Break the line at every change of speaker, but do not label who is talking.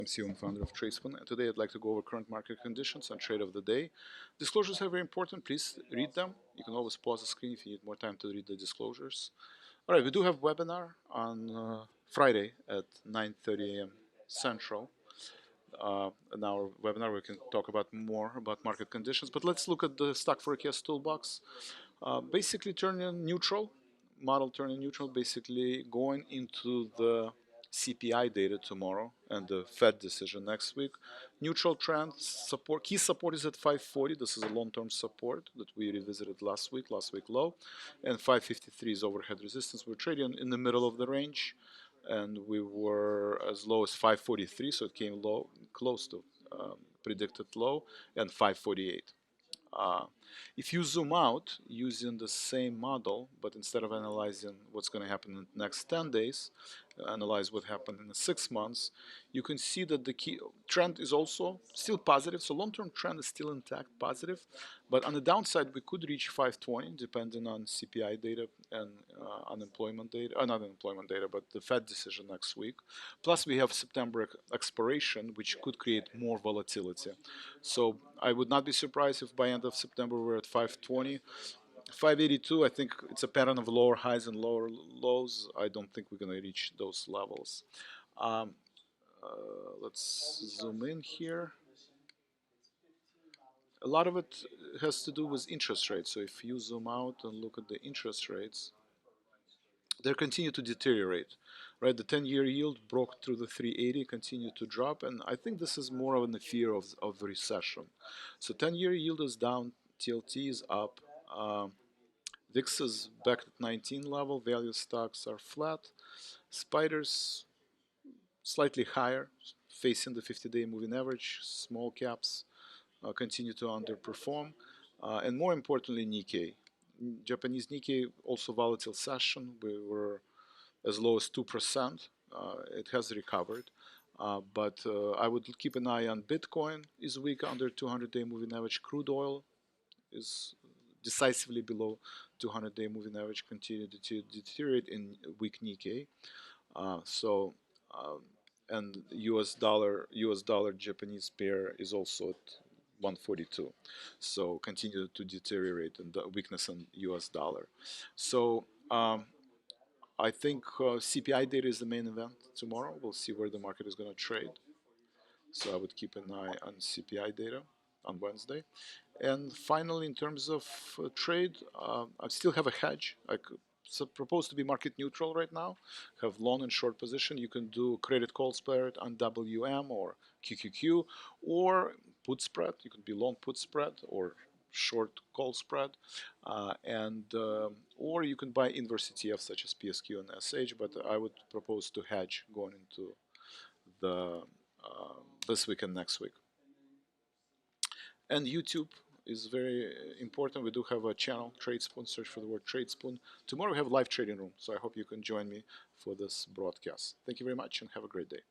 I'm CEO and founder of TradeSpoon, and today I'd like to go over current market conditions and trade of the day. Disclosures are very important. Please read them. You can always pause the screen if you need more time to read the disclosures. All right, we do have a webinar on Friday at 9:30 a.m. Central. In our webinar, we can talk about more about market conditions. But let's look at the stock forecast toolbox. Basically, turning neutral, model turning neutral, basically going into the CPI data tomorrow and the Fed decision next week. Neutral trend support, key support is at 540. This is a long-term support that we revisited last week low, and 553 is overhead resistance. We're trading in the middle of the range, and we were as low as 543, so it came low, close to predicted low, and 548. If you zoom out using the same model, but instead of analyzing what's going to happen in the next 10 days, analyze what happened in the 6 months, you can see that the key trend is also still positive. So long-term trend is still intact, positive. But on the downside, we could reach 520, depending on CPI data and unemployment data, not unemployment data, but the Fed decision next week. Plus, we have September expiration, which could create more volatility. So I would not be surprised if by end of September we're at 520. 582, I think it's a pattern of lower highs and lower lows. I don't think we're going to reach those levels. Let's zoom in here. A lot of it has to do with interest rates. So if you zoom out and look at the interest rates, they continue to deteriorate. Right, the 10-year yield broke through the 380, continued to drop, and I think this is more of a fear of the recession. So 10-year yield is down, TLT is up, VIX is back at 19 level, value stocks are flat, spiders slightly higher, facing the 50-day moving average, small caps continue to underperform, and more importantly, Nikkei. Japanese Nikkei, also volatile session. We were as low as 2%. It has recovered. But I would keep an eye on Bitcoin is weak under 200-day moving average. Crude oil is decisively below 200-day moving average, continue to deteriorate in weak Nikkei. And US dollar Japanese pair is also at 142, so continue to deteriorate and the weakness in US dollar. So I think CPI data is the main event tomorrow. We'll see where the market is going to trade. So I would keep an eye on CPI data on Wednesday. And finally, in terms of trade, I still have a hedge. I propose to be market neutral right now. Have long and short position. You can do credit call spread on WM or QQQ, or put spread. You can be long put spread or short call spread, or you can buy inverse ETFs such as PSQ and SH. But I would propose to hedge going into the this week and next week. And YouTube is very important. We do have a channel, TradeSpoon. Search for the word TradeSpoon. Tomorrow we have a live trading room, so I hope you can join me for this broadcast. Thank you very much and have a great day.